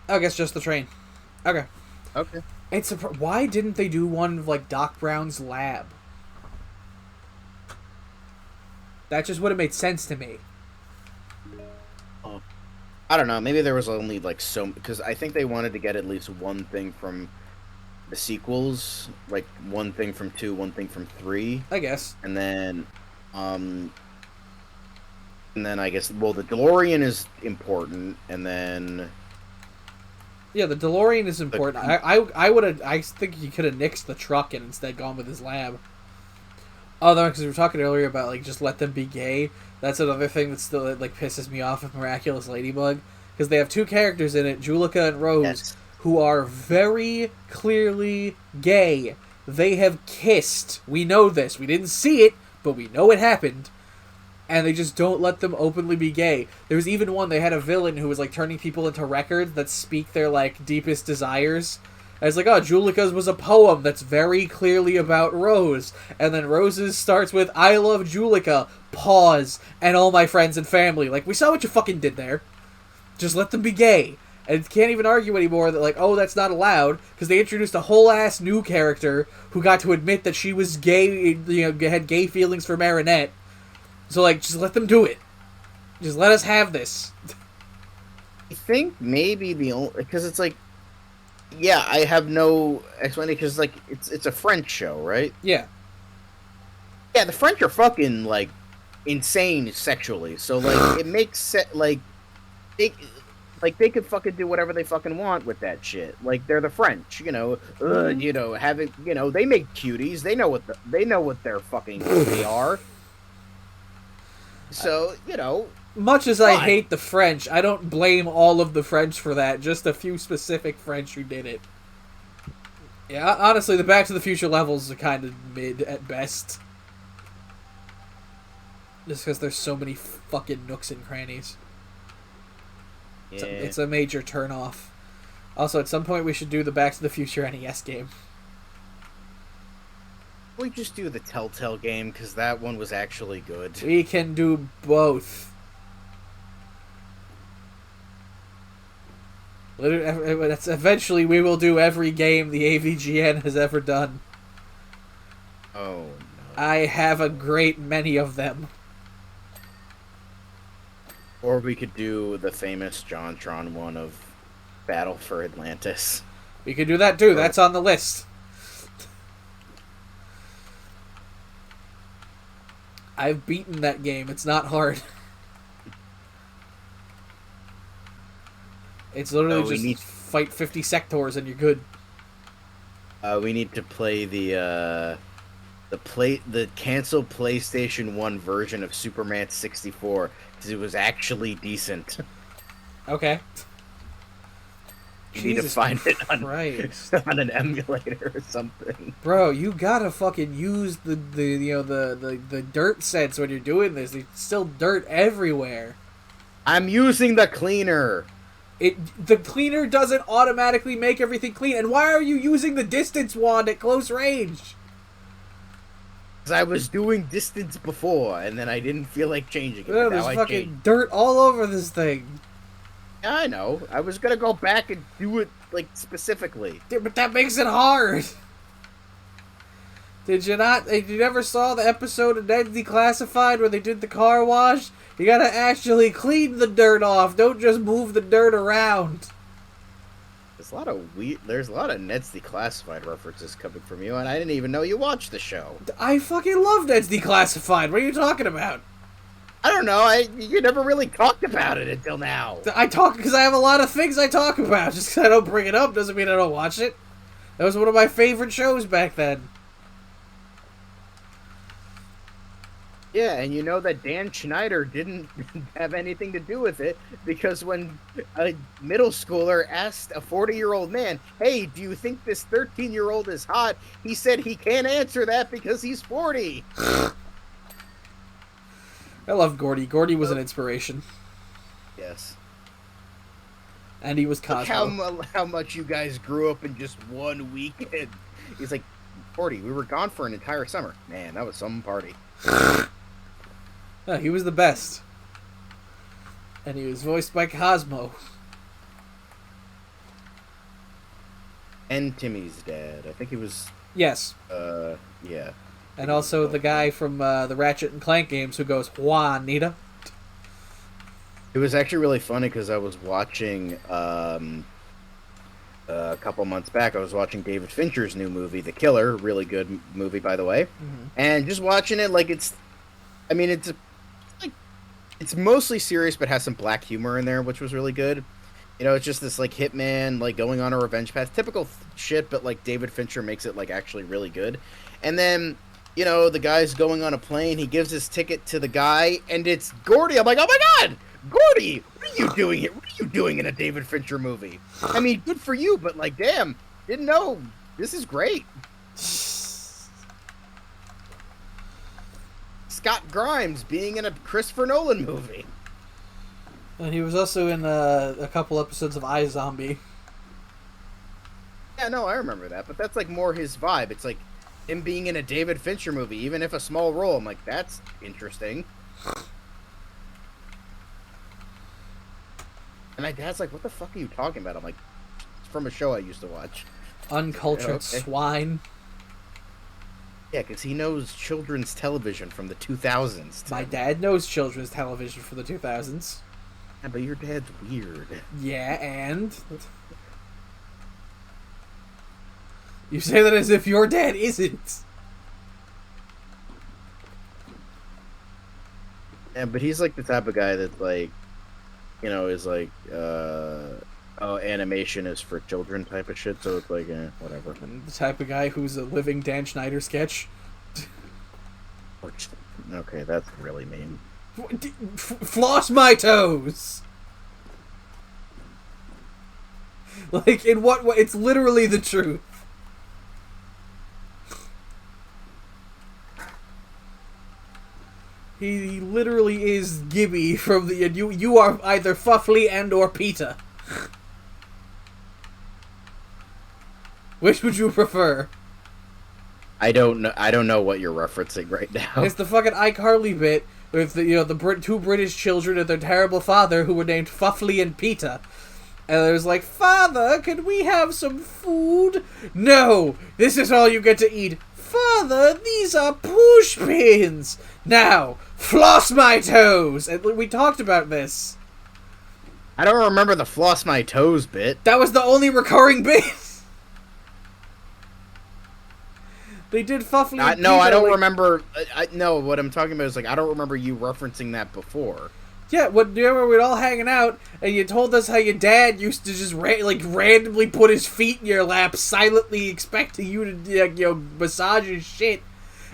I guess just the train. Okay. Okay. Why didn't they do one of like Doc Brown's lab? That just would have made sense to me. Oh. I don't know. Maybe there was only like so because I think they wanted to get at least one thing from the sequels, like one thing from two, one thing from three, I guess. and um, I guess the DeLorean is important, and then Yeah, the DeLorean is the important. I would have. I think he could have nixed the truck and instead gone with his lab. Although, because we were talking earlier about like just let them be gay. That's another thing that still like pisses me off with Miraculous Ladybug, because they have two characters in it, Julika and Rose, yes, who are very clearly gay. They have kissed. We know this. We didn't see it, but we know it happened. And they just don't let them openly be gay. There was even one, they had a villain who was like turning people into records that speak their like deepest desires. And it's like, oh, Julika's was a poem that's very clearly about Rose. And then Rose's starts with, I love Julika, pause, and all my friends and family. Like, we saw what you fucking did there. Just let them be gay. And can't even argue anymore that, like, oh, that's not allowed, because they introduced a whole ass new character who got to admit that she was gay, you know, had gay feelings for Marinette. So, like, just let them do it. Just let us have this. I think maybe the only because it's like, yeah, I have no explanation because like it's a French show, right? Yeah. Yeah, the French are fucking like insane sexually, so like it makes they they could fucking do whatever they fucking want with that shit. Like they're the French, you know, having they make cuties. They know what they're fucking they are. So Much as I fine. hate the French, I don't blame all of the French for that. Just a few specific French who did it. Yeah, honestly, the Back to the Future levels are kind of mid at best. Just because there's so many fucking nooks and crannies. Yeah, It's a major turnoff. Also, at some point, we should do the Back to the Future NES game. we just do the Telltale game because that one was actually good. We can do both. That's eventually we will do every game the AVGN has ever done. Oh no. I have a great many of them. Or we could do the famous JonTron one of Battle for Atlantis. We can do that too. Or, That's on the list. I've beaten that game. It's not hard. It's literally just fight 50 sectors and you're good. we need to play the canceled PlayStation 1 version of Superman 64 because it was actually decent. Okay. You need to find it on, Christ. on an emulator or something. Bro, you gotta fucking use the dirt sets when you're doing this. There's still dirt everywhere. I'm using the cleaner. The cleaner doesn't automatically make everything clean. And why are you using the distance wand at close range? Because I was doing distance before, and then I didn't feel like changing it. There's fucking dirt all over this thing. Yeah, I know. I was gonna go back and do it like specifically. Dude, but that makes it hard. Did you not? You never saw the episode of Dead Declassified where they did the car wash? You gotta actually clean the dirt off. Don't just move the dirt around. There's a lot of Ned's Declassified references coming from you, and I didn't even know you watched the show. I fucking love Dead Declassified. What are you talking about? I don't know. You never really talked about it until now. I talk because I have a lot of things I talk about. Just because I don't bring it up doesn't mean I don't watch it. That was one of my favorite shows back then. Yeah, and you know that Dan Schneider didn't have anything to do with it because when a middle schooler asked a 40-year-old man, hey, do you think this 13-year-old is hot? He said he can't answer that because he's 40. I love Gordy. Gordy was an inspiration. Yes. And he was Cosmo. Look how much you guys grew up in just one weekend. He's like, 40, we were gone for an entire summer. Man, that was some party. Yeah, he was the best. And he was voiced by Cosmo. And Timmy's dad. I think he was. Yes. Yeah. And also the guy from the Ratchet and Clank games who goes, Juanita. It was actually really funny because I was watching a couple months back. I was watching David Fincher's new movie, The Killer. Really good movie, by the way. Mm-hmm. And just watching it, like it's like it's mostly serious, but has some black humor in there, which was really good. You know, it's just this like hitman like going on a revenge path, typical shit, but like David Fincher makes it like actually really good. And then you know the guy's going on a plane. He gives his ticket to the guy, and it's Gordy. I'm like, oh my god, Gordy, what are you doing here? What are you doing in a David Fincher movie? I mean, good for you, but like, damn, didn't know. This is great. Scott Grimes being in a Christopher Nolan movie. And he was also in a couple episodes of iZombie. Yeah, no, I remember that, but that's like more his vibe. It's like him being in a David Fincher movie, even if a small role. I'm like, that's interesting. And my dad's like, what the fuck are you talking about? I'm like, it's from a show I used to watch. Uncultured Okay. swine. Yeah, because he knows children's television from the 2000s. My dad knows children's television for the 2000s. Yeah, but your dad's weird. Yeah, and... You say that as if your dad isn't. Yeah, but he's like the type of guy that like, you know, is like, oh, animation is for children type of shit. So it's like, whatever. And the type of guy who's a living Dan Schneider sketch. Okay, that's really mean. Floss my toes! Like, in what way? It's literally the truth. He literally is Gibby from the... You are either Fuffly and or Peter. Which would you prefer? I don't know what you're referencing right now. It's the fucking iCarly bit with the two British children and their terrible father who were named Fuffly and Peter. And it was like, Father, can we have some food? No, this is all you get to eat. Father, these are push pins. Now, floss my toes. And we talked about this. I don't remember the floss my toes bit. That was the only recurring bit. They did Fuffly and No, Peter, I don't like... remember. No, what I'm talking about is like I don't remember you referencing that before. Yeah, do you remember we'd all hanging out, and you told us how your dad used to just randomly put his feet in your lap, silently expecting you to massage his shit.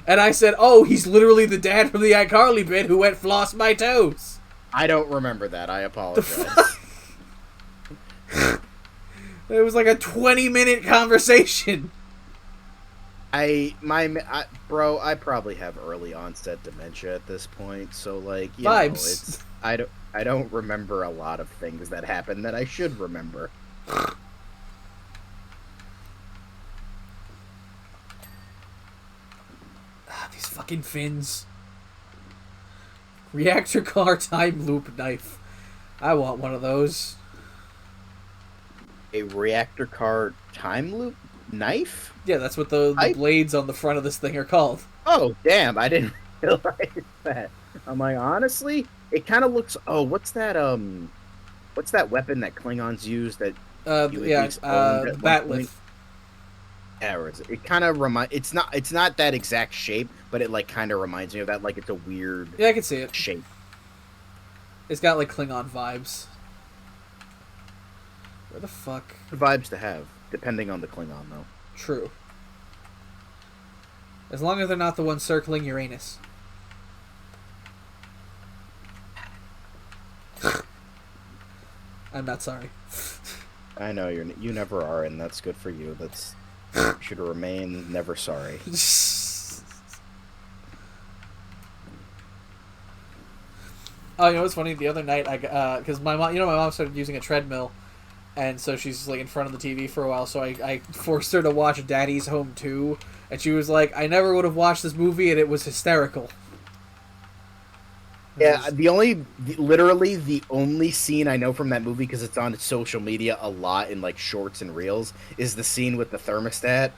And I said, "Oh, he's literally the dad from the iCarly bit who went floss my toes." I don't remember that. I apologize. It was like a 20-minute conversation. Bro, I probably have early onset dementia at this point, so like, you Vibes. know, it's I don't remember a lot of things that happened that I should remember. These fucking fins. Reactor car time loop knife. I want one of those. A reactor car time loop knife? Yeah, that's what the blades on the front of this thing are called. Oh, damn, I didn't realize that. I'm like, honestly, it kind of looks... Oh, what's that weapon that Klingons use that... Batlith. Yeah, it kind of it's not that exact shape, but it like kind of reminds me of that. Like it's a weird... Yeah, I can see it. Shape. It's got like Klingon vibes. Where the fuck? Vibes to have, depending on the Klingon, though. True. As long as they're not the ones circling Uranus. I'm not sorry. I know you never are, and that's good for you. You should remain never sorry. Oh, you know what's funny? The other night, because my mom started using a treadmill, and so she's like in front of the TV for a while. So I forced her to watch Daddy's Home 2, and she was like, "I never would have watched this movie, and it was hysterical." Yeah, literally the only scene I know from that movie, because it's on social media a lot in like shorts and reels, is the scene with the thermostat,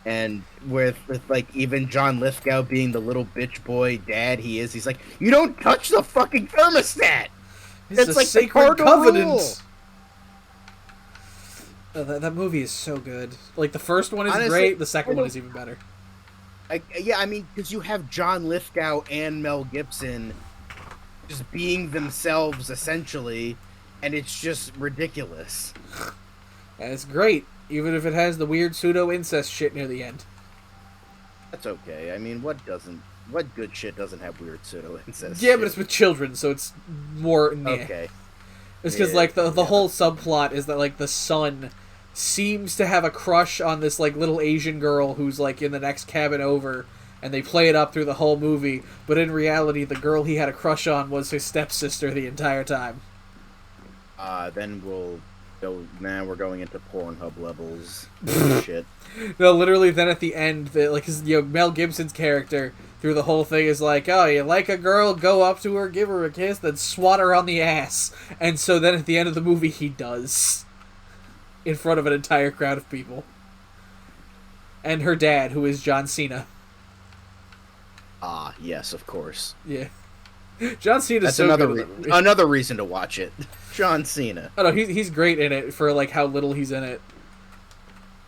and with like even John Lithgow being the little bitch boy dad he is, he's like, "You don't touch the fucking thermostat." It's a That's like the sacred cardinal rule. covenant. That movie is so good. Like, the first one is Honestly, great, the second one is even better. I mean, because you have John Lithgow and Mel Gibson just being themselves essentially, and it's just ridiculous. And it's great, even if it has the weird pseudo-incest shit near the end. That's okay. I mean, what good shit doesn't have weird pseudo incest? Yeah, but it's with children, so it's more... Okay. It's because, like, the whole subplot is that, like, the son seems to have a crush on this, like, little Asian girl who's, like, in the next cabin over, and they play it up through the whole movie, but in reality, the girl he had a crush on was his stepsister the entire time. Then we'll go. Now we're going into Pornhub levels. Shit. No, literally, then at the end, like, Mel Gibson's character through the whole thing is like, oh, you like a girl, go up to her, give her a kiss, then swat her on the ass. And so then at the end of the movie, he does. In front of an entire crowd of people. And her dad, who is John Cena. Ah, yes, of course. Yeah. John Cena's That's so another good in that movie. another reason to watch it. John Cena. Oh no, he's great in it for like how little he's in it.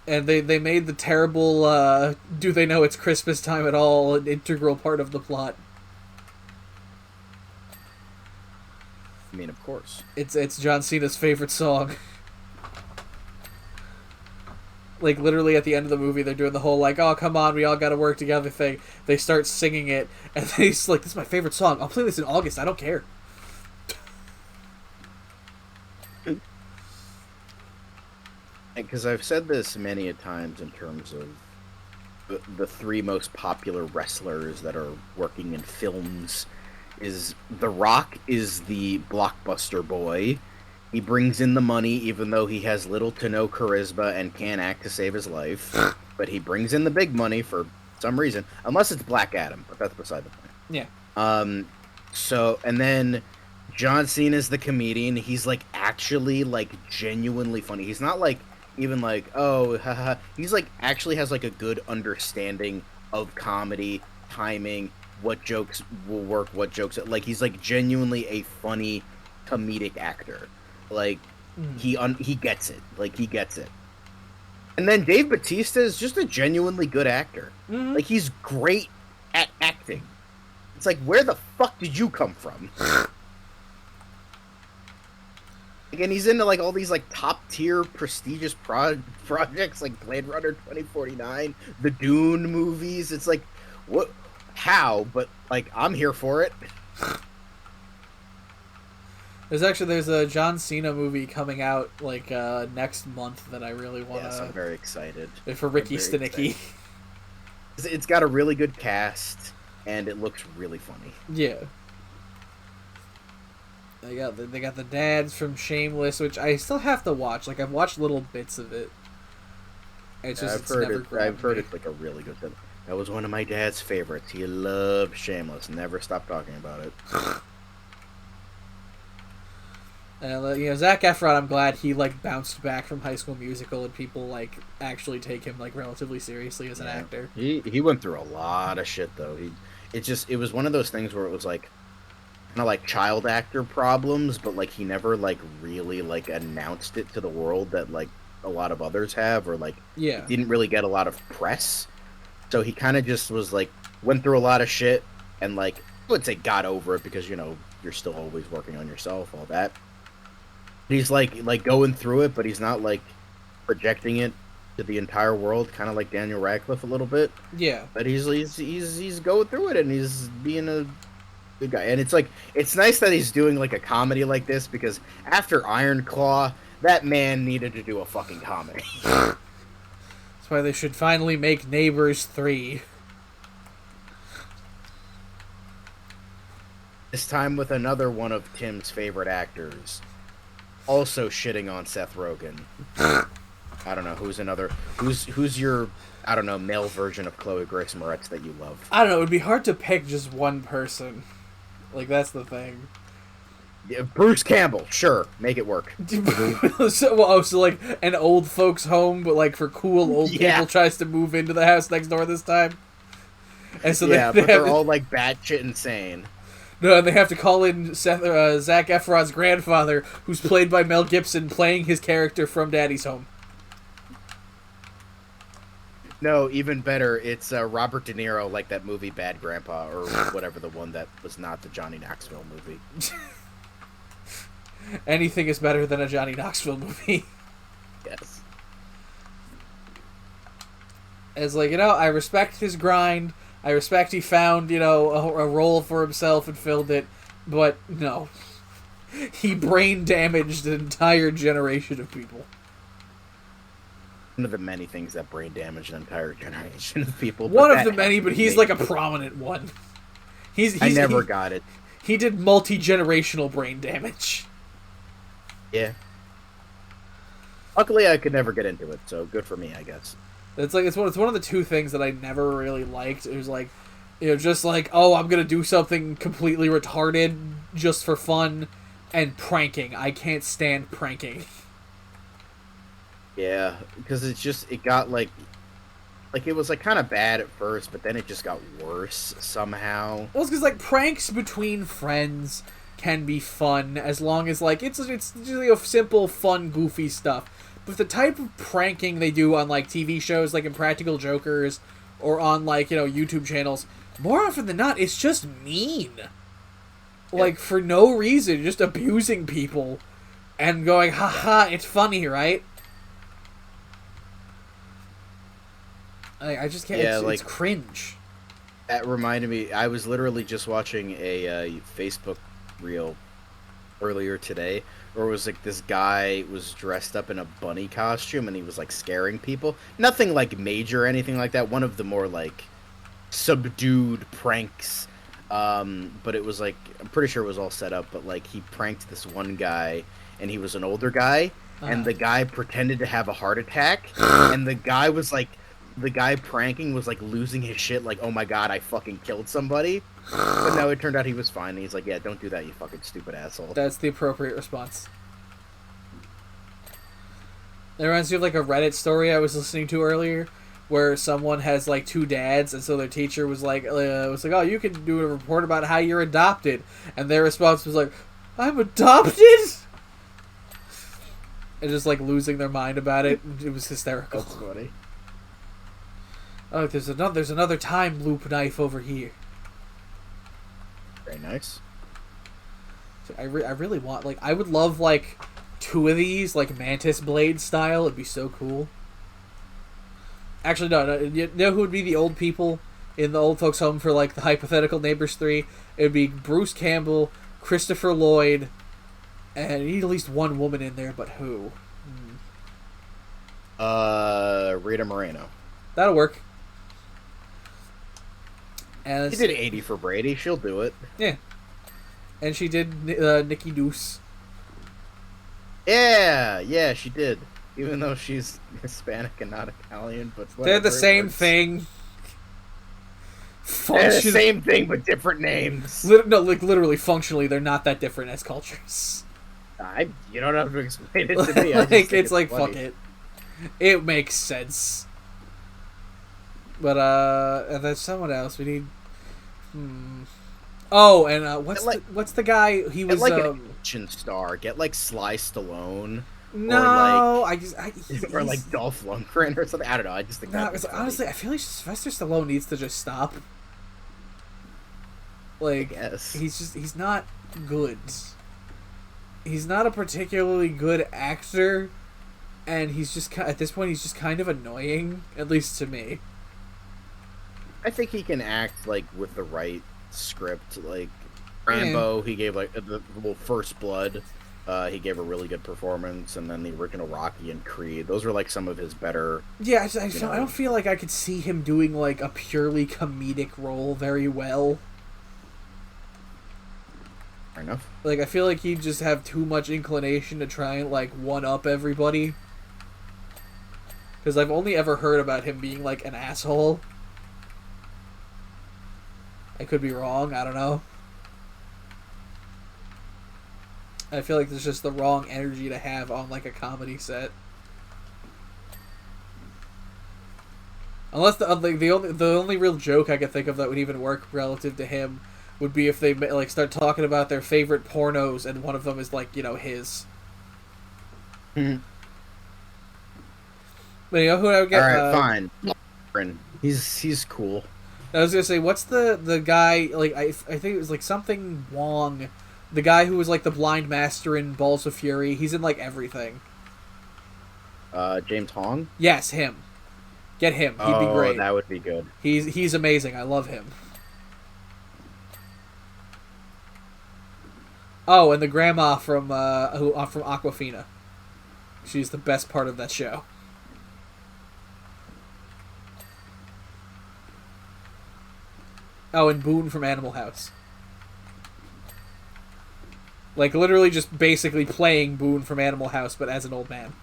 And they made the terrible do they know it's Christmas time at all an integral part of the plot. I mean, of course. It's John Cena's favorite song. Like, literally at the end of the movie, they're doing the whole, like, oh, come on, we all gotta work together thing. They start singing it, and he's like, this is my favorite song. I'll play this in August. I don't care. Because I've said this many a times in terms of the three most popular wrestlers that are working in films is The Rock is the blockbuster boy. He brings in the money even though he has little to no charisma and can't act to save his life. But he brings in the big money for some reason. Unless it's Black Adam, but that's beside the point. Yeah. So, and then John Cena's the comedian. He's like actually like genuinely funny. He's not like even like, oh, haha. He's like actually has like a good understanding of comedy, timing, what jokes will work, what jokes like he's like genuinely a funny comedic actor. Like he gets it. Like he gets it. And then Dave Bautista is just a genuinely good actor. Mm-hmm. Like he's great at acting. It's like, where the fuck did you come from? Again, he's into like all these like top tier prestigious projects like Blade Runner 2049, the Dune movies. It's like, what? How? But like, I'm here for it. There's a John Cena movie coming out like next month that I really want to. Yes, I'm very excited. For Ricky Stenicki. It's got a really good cast, and it looks really funny. Yeah. They got the dads from Shameless, which I still have to watch. Like I've watched little bits of it. It's just I've heard it's like a really good film. That was one of my dad's favorites. He loved Shameless. Never stopped talking about it. Zac Efron, I'm glad he like bounced back from High School Musical and people like actually take him like relatively seriously as an actor. He went through a lot of shit though. It was one of those things where it was like kind of like child actor problems, but like he never like really like announced it to the world that like a lot of others have, or like didn't really get a lot of press. So he kind of just was like went through a lot of shit and like I would say got over it because you're still always working on yourself, all that. He's like going through it, but he's not like projecting it to the entire world, kind of like Daniel Radcliffe a little bit. Yeah. But he's going through it and he's being a good guy. And it's like it's nice that he's doing like a comedy like this because after Iron Claw, that man needed to do a fucking comedy. That's why they should finally make Neighbors 3. This time with another one of Tim's favorite actors. Also shitting on Seth Rogen. I don't know who's your I don't know male version of Chloe Grace Moretz that you love. I don't know. It would be hard to pick just one person. Like, that's the thing. Yeah, Bruce Campbell, sure, make it work. So like an old folks home, but like for cool old Yeah. people tries to move into the house next door this time. And so Yeah, they but they're all like batshit insane. no, they have to call in Zac Efron's grandfather, who's played by Mel Gibson, playing his character from Daddy's Home. No, even better, it's Robert De Niro, like that movie Bad Grandpa, or whatever, the one that was not the Johnny Knoxville movie. Anything is better than a Johnny Knoxville movie. Yes. As like, I respect his grind. I respect he found, a role for himself and filled it. But, no. He brain damaged an entire generation of people. One of the many things that brain damage an entire generation of people. One of the many, but he's like a prominent one. I never got it. He did multi-generational brain damage. Yeah. Luckily, I could never get into it, so good for me, I guess. It's one of the two things that I never really liked. It was like, just like, oh, I'm gonna do something completely retarded just for fun, and pranking. I can't stand pranking. Yeah, because it got like it was like kind of bad at first, but then it just got worse somehow. Well, it's because like pranks between friends can be fun as long as like it's usually simple, fun, goofy stuff. But the type of pranking they do on like TV shows, like Impractical Jokers, or on like YouTube channels, more often than not, it's just mean. Like for no reason, just abusing people, and going, haha, it's funny, right? I just can't. Yeah, it's cringe. That reminded me. I was literally just watching a Facebook reel earlier today, where it was like this guy was dressed up in a bunny costume and he was like scaring people. Nothing like major or anything like that. One of the more like subdued pranks. But it was like, I'm pretty sure it was all set up. But like he pranked this one guy, and he was an older guy, and the guy pretended to have a heart attack, and the guy was like. The guy pranking was like losing his shit, like, oh my god, I fucking killed somebody. But no, it turned out he was fine. And he's like, yeah, don't do that, you fucking stupid asshole. That's the appropriate response. It reminds me of like a Reddit story I was listening to earlier, where someone has like two dads, and so their teacher was like, oh, you can do a report about how you're adopted, and their response was like, I'm adopted? And just like losing their mind about it. It was hysterical. That's funny. Oh, there's another time loop knife over here. Very nice. I really want, like, I would love, like, two of these, like, Mantis Blade style. It'd be so cool. Actually, no, you know who would be the old people in the old folks' home for, like, the hypothetical Neighbors 3? It would be Bruce Campbell, Christopher Lloyd, and you need at least one woman in there, but who? Rita Moreno. That'll work. And She did 80 for Brady. She'll do it. Yeah. And she did Nikki Deuce. Yeah, she did. Even though she's Hispanic and not Italian, but whatever, they're the same thing. They're the same thing, but different names. Literally, functionally, they're not that different as cultures. You don't have to explain it to me. It's like, funny. Fuck it. It makes sense. But, and there's someone else. We need... Oh, and what's the guy? He was like an action star. Get like Sly Stallone. No, or like Dolph Lundgren or something. I don't know. I just think honestly, I feel like Sylvester Stallone needs to just stop. Like, he's not good. He's not a particularly good actor, and he's just at this point he's just kind of annoying, at least to me. I think he can act like with the right script. Like Rambo, he gave like First Blood. He gave a really good performance, and then the original Rocky and Creed. Those were like some of his better. Yeah, I don't feel like I could see him doing like a purely comedic role very well. Fair enough. Like, I feel like he'd just have too much inclination to try and like one up everybody. Because I've only ever heard about him being like an asshole. I could be wrong. I don't know. I feel like there's just the wrong energy to have on like a comedy set. Unless the only real joke I could think of that would even work relative to him would be if they like start talking about their favorite pornos and one of them is like his. Mhm. But you know who I would get? All right, fine. He's cool. I was gonna say, what's the guy like? I think it was like something Wong, the guy who was like the blind master in Balls of Fury. He's in like everything. James Hong. Yes, him. Get him. He'd be Oh, great. that would be good. He's amazing. I love him. Oh, and the grandma from from Aquafina. She's the best part of that show. Oh, and Boone from Animal House. Like literally just basically playing Boone from Animal House, but as an old man.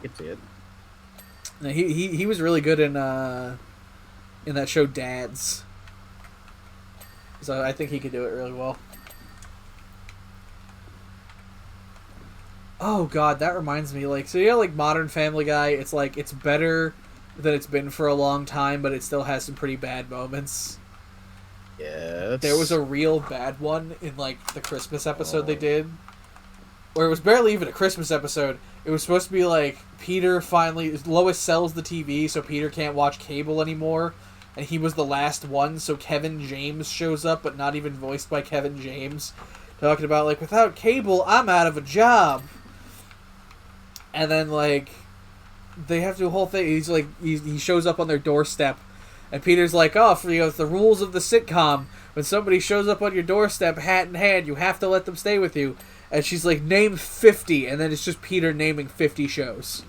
It's it. No, he was really good in that show Dads. So I think he could do it really well. Oh god, that reminds me, like, so like Modern Family Guy, it's like it's better than it's been for a long time, but it still has some pretty bad moments. Yes. There was a real bad one in like the Christmas episode they did, where it was barely even a Christmas episode. It was supposed to be like Peter finally Lois sells the TV, so Peter can't watch cable anymore, and he was the last one. So Kevin James shows up, but not even voiced by Kevin James, talking about like without cable, I'm out of a job. And then like they have to do a whole thing. He's like he shows up on their doorstep, and Peter's like, "Oh, for it's the rules of the sitcom. When somebody shows up on your doorstep, hat in hand, you have to let them stay with you." And she's like, "Name 50," and then it's just Peter naming 50 shows.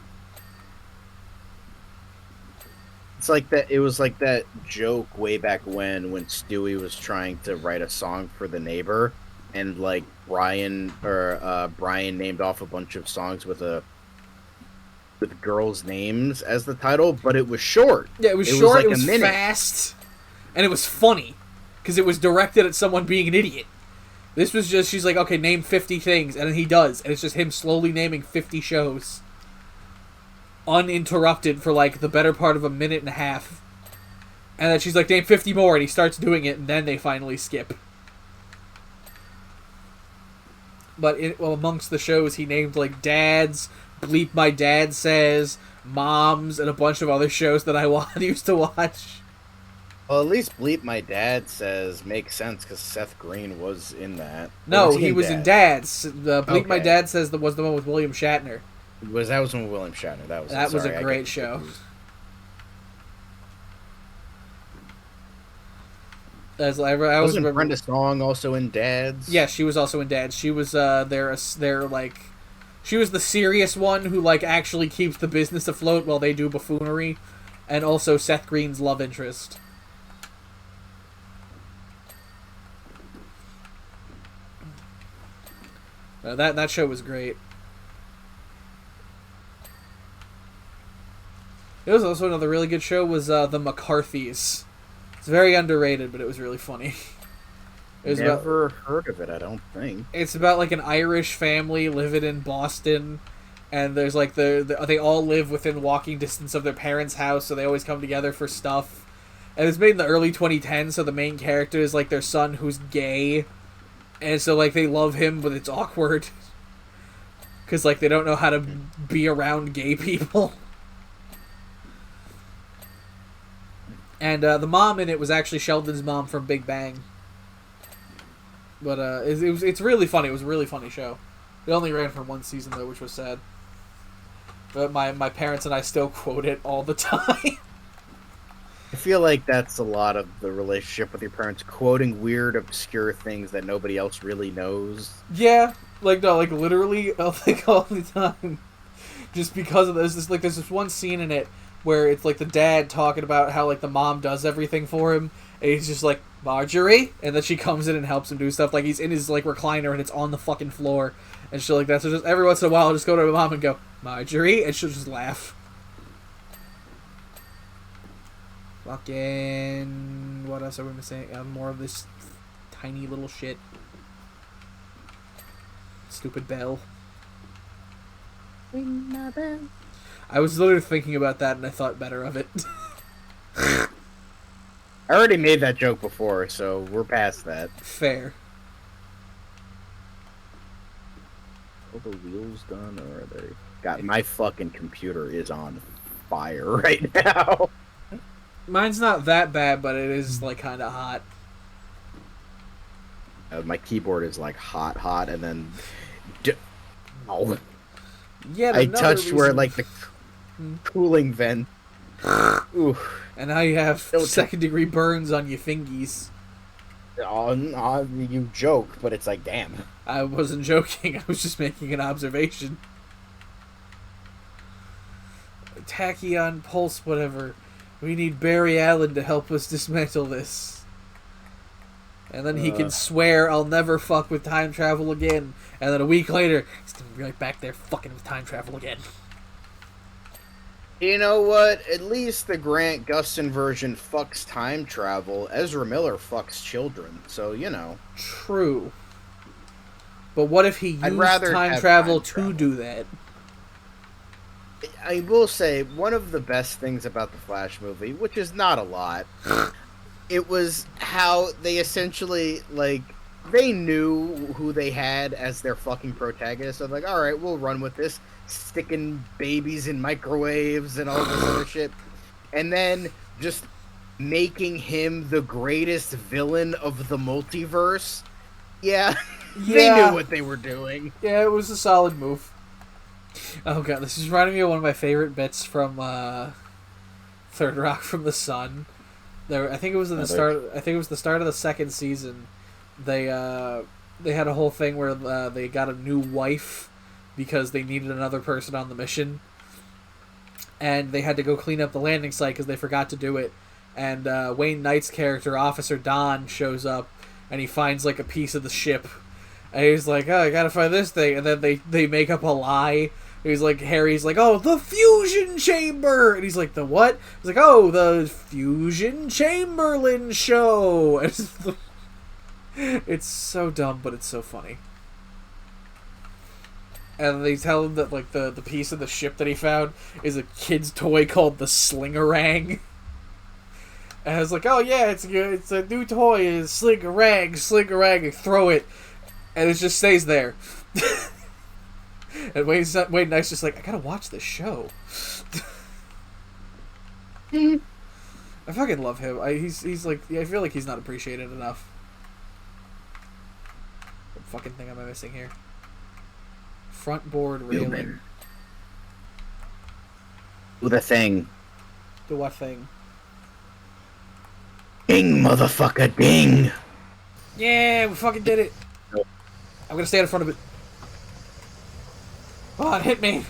It's like that. It was like that joke way back when Stewie was trying to write a song for the neighbor, and like Brian named off a bunch of songs with girls' names as the title, but it was short. Yeah, it was short. Like it was fast, and it was funny because it was directed at someone being an idiot. This was just she's like, okay, name 50 things, and then he does, and it's just him slowly naming 50 shows, uninterrupted for like the better part of a minute and a half, and then she's like, name 50 more, and he starts doing it, and then they finally skip. But amongst the shows, he named like Dads, Bleep My Dad Says, Moms, and a bunch of other shows that I used to watch. Well, at least Bleep My Dad Says makes sense because Seth Green was in that. No, he was in Dads. Bleep My Okay. Dad Says was the one with William Shatner. That was one with William Shatner. That was a great show. I Wasn't Brenda Song also in Dads? Yeah, she was also in Dads. She was she was the serious one who like actually keeps the business afloat while they do buffoonery, and also Seth Green's love interest. That show was great. It was also another really good show was The McCarthys. It's very underrated, but it was really funny. It was Never heard of it, I don't think. It's about like an Irish family living in Boston, and there's like they all live within walking distance of their parents' house, so they always come together for stuff. And it's made in the early 2010s, so the main character is like their son who's gay, and so like they love him, but it's awkward because like they don't know how to be around gay people. And the mom in it was actually Sheldon's mom from Big Bang. But it's really funny. It was a really funny show. It only ran for one season though, which was sad. But my parents and I still quote it all the time. I feel like that's a lot of the relationship with your parents, quoting weird, obscure things that nobody else really knows. Yeah, like no, like literally, like all the time. Just because of this, there's this one scene in it where it's like the dad talking about how like the mom does everything for him, and he's just like, Marjorie, and then she comes in and helps him do stuff. Like he's in his like recliner and it's on the fucking floor and shit like that. So just every once in a while, I'll just go to my mom and go, Marjorie, and she'll just laugh. Fucking what else are we missing? More of this tiny little shit. Stupid bell. Ring my bell. I was literally thinking about that and I thought better of it. I already made that joke before, so we're past that. Fair. Are the wheels done, or are they? God, my fucking computer is on fire right now. Mine's not that bad, but it is like kind of hot. My keyboard is like hot, and then oh, Yeah, I touched where like the cooling vent. Ooh. And now you have second-degree burns on your fingies. You joke, but it's like, damn. I wasn't joking. I was just making an observation. Tachyon Pulse, whatever. We need Barry Allen to help us dismantle this. And then he can swear I'll never fuck with time travel again. And then a week later, he's gonna be right back there fucking with time travel again. You know what? At least the Grant Gustin version fucks time travel. Ezra Miller fucks children, so you know. True. But what if he used time travel to do that? I will say, one of the best things about the Flash movie, which is not a lot, it was how they essentially, like, they knew who they had as their fucking protagonist. So they're like, alright, we'll run with this. Sticking babies in microwaves and all this other shit. And then just making him the greatest villain of the multiverse. Yeah, they knew what they were doing. Yeah, it was a solid move. Oh god, this is reminding me of one of my favorite bits from Third Rock from the Sun. I think it was the start of the second season. They had a whole thing where they got a new wife because they needed another person on the mission, and they had to go clean up the landing site because they forgot to do it. And Wayne Knight's character, Officer Don, shows up, and he finds like a piece of the ship, and he's like, "Oh, I gotta find this thing." And then they make up a lie. He's like, Harry's like, "Oh, the fusion chamber," and he's like, "The what?" He's like, "Oh, the Fusion Chamberlain show." It's so dumb, but it's so funny. And they tell him that like the piece of the ship that he found is a kid's toy called the Slingerang. And I was like, "Oh yeah, it's a new toy, it's Slingerang, and throw it," and it just stays there. And Wayne Knight's just like, "I gotta watch this show." I fucking love him. He's like, I feel like he's not appreciated enough. What fucking thing am I missing here? Front board railing. Do the thing. Do what thing? Ding, motherfucker, ding! Yeah, we fucking did it. I'm gonna stand in front of it. Come on, hit me!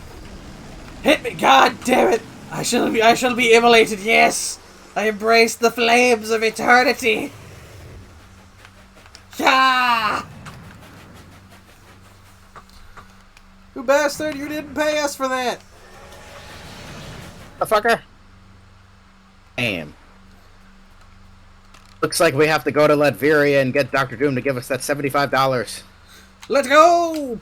Hit me! God damn it! I shall be immolated. Yes, I embrace the flames of eternity. Yeah! You bastard! You didn't pay us for that. Motherfucker. Damn. Looks like we have to go to Latveria and get Dr. Doom to give us that $75. Let's go!